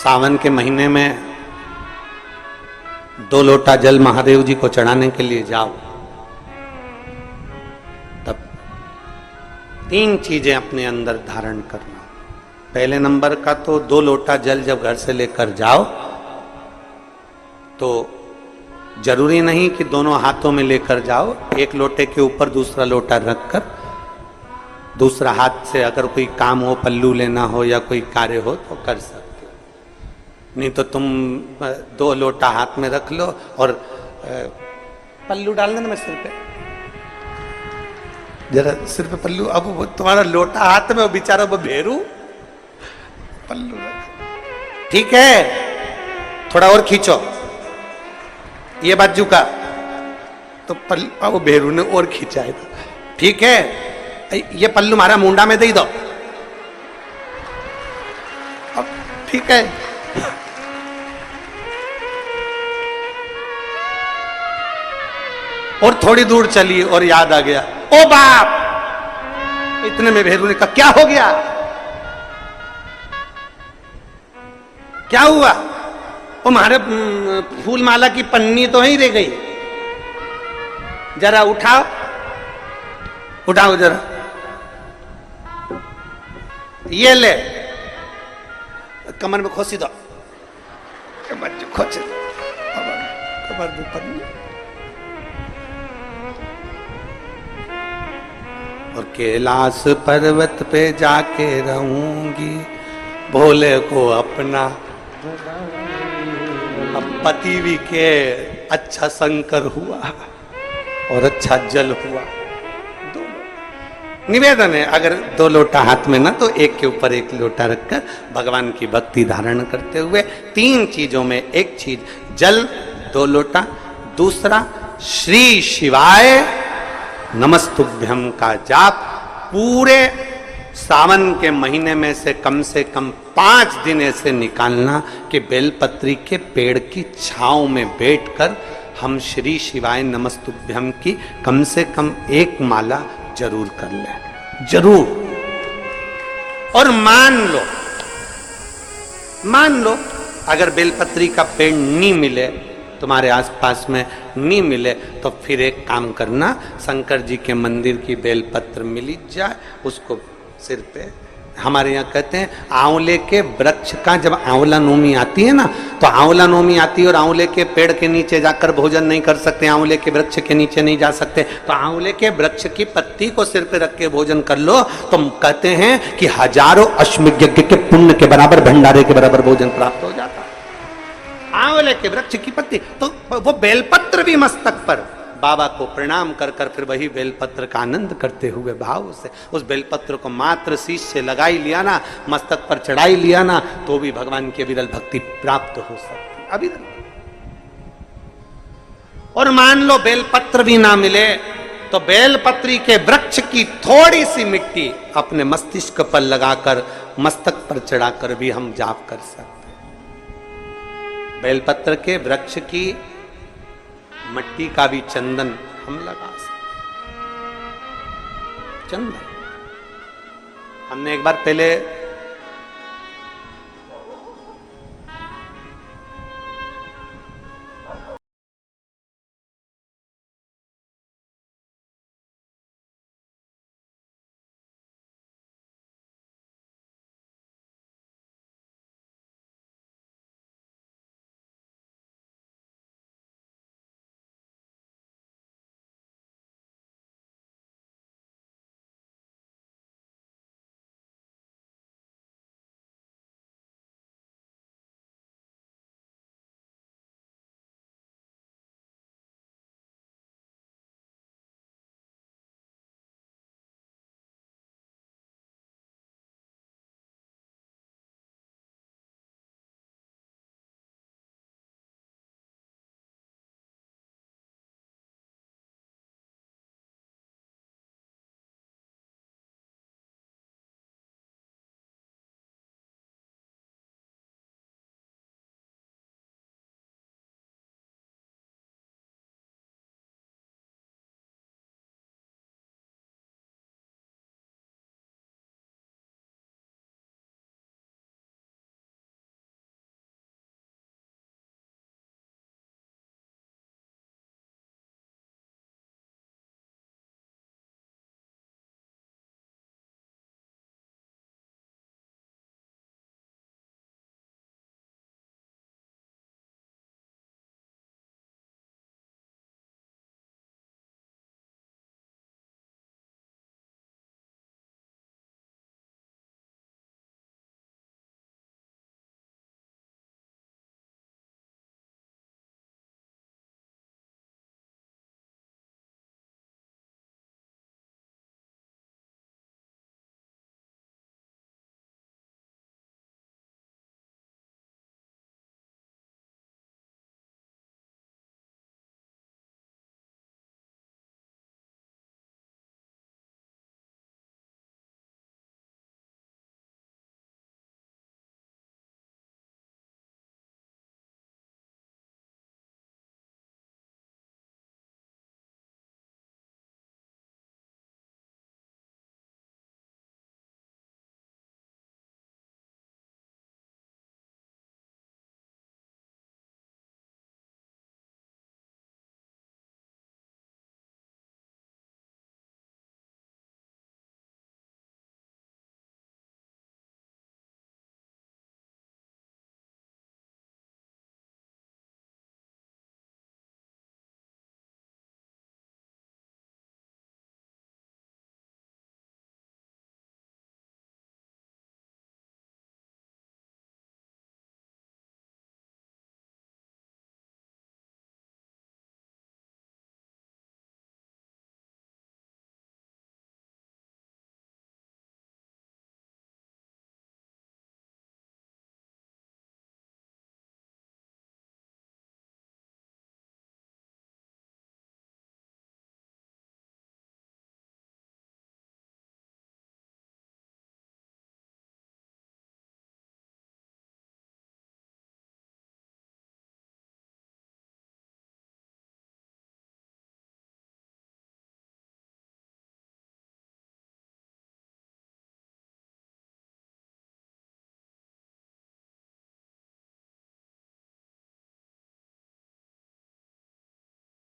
सावन के महीने में 2 लोटा जल महादेव जी को चढ़ाने के लिए जाओ, तब 3 चीजें अपने अंदर धारण करना। पहले नंबर का तो 2 लोटा जल जब घर से लेकर जाओ तो जरूरी नहीं कि दोनों हाथों में लेकर जाओ, एक लोटे के ऊपर दूसरा लोटा रखकर दूसरा हाथ से अगर कोई काम हो, पल्लू लेना हो या कोई कार्य हो तो कर सकते हो। नहीं तो तुम 2 लोटा हाथ में रख लो और पल्लू डाल देना सिर पे, जरा सिर पे पल्लू। अब वो तुम्हारा लोटा हाथ में, वो बेचारा वो भेरू पल्लू रख, ठीक है, थोड़ा और खींचो ये बाजू का, तो पल्लू वो भेरू ने और खींचा है, ठीक है, ये पल्लू मारा मुंडा में दे दो, अब ठीक है। और थोड़ी दूर चली और याद आ गया, ओ बाप, इतने में भेरू ने कहा क्या हो गया, क्या हुआ? वो हमारे फूल माला की पन्नी तो ही रह गई, जरा उठाओ उठाओ जरा, ये ले, कमर में खोसी दो, खोच कमर में पन्नी। और कैलाश पर्वत पे जाके रहूंगी, भोले को अपना। अब पति भी के अच्छा शंकर हुआ और अच्छा जल हुआ, निवेदन है अगर 2 लोटा हाथ में ना तो एक के ऊपर एक लोटा रखकर भगवान की भक्ति धारण करते हुए 3 चीजों में एक चीज जल 2 लोटा, दूसरा श्री शिवाय नमस्तुभ्यम का जाप पूरे सावन के महीने में से कम 5 दिन ऐसे निकालना कि बेलपत्री के पेड़ की छांव में बैठकर हम श्री शिवाय नमस्तुभ्यम की कम से कम 1 माला जरूर कर ले, जरूर। और मान लो अगर बेलपत्री का पेड़ नहीं मिले, तुम्हारे आसपास में नहीं मिले, तो फिर एक काम करना, शंकर जी के मंदिर की बेलपत्र मिली जाए, उसको सिर पे, हमारे यहाँ कहते हैं आंवले के वृक्ष का जब आंवला नोमी आती है ना, तो आंवला नोमी आती है और आंवले के पेड़ के नीचे जाकर भोजन नहीं कर सकते, आंवले के वृक्ष के नीचे नहीं जा सकते, तो आंवले के वृक्ष की पत्ती को सिर पे रख के भोजन कर लो, तो कहते हैं कि हजारों अश्वमेध यज्ञ के पुण्य के बराबर, भंडारे के बराबर भोजन प्राप्त हो जाता है। आंवले के वृक्ष की पत्ती, तो वो बेलपत्र भी मस्तक पर बाबा को प्रणाम कर कर फिर वही बेलपत्र का आनंद करते हुए भाव से उस बेलपत्र को मात्र शीश से लगाई लिया ना, मस्तक पर चढ़ाई लिया ना, तो भी भगवान की अविरल भक्ति प्राप्त हो सकती अविरल। और मान लो बेलपत्र भी ना मिले तो बेलपत्री के वृक्ष की थोड़ी सी मिट्टी अपने मस्तिष्क पर लगाकर मस्तक पर चढ़ाकर भी हम जाप कर सकते हैं। बेलपत्र के वृक्ष की मट्टी का भी चंदन हम लगा सकते। चंदन हमने एक बार पहले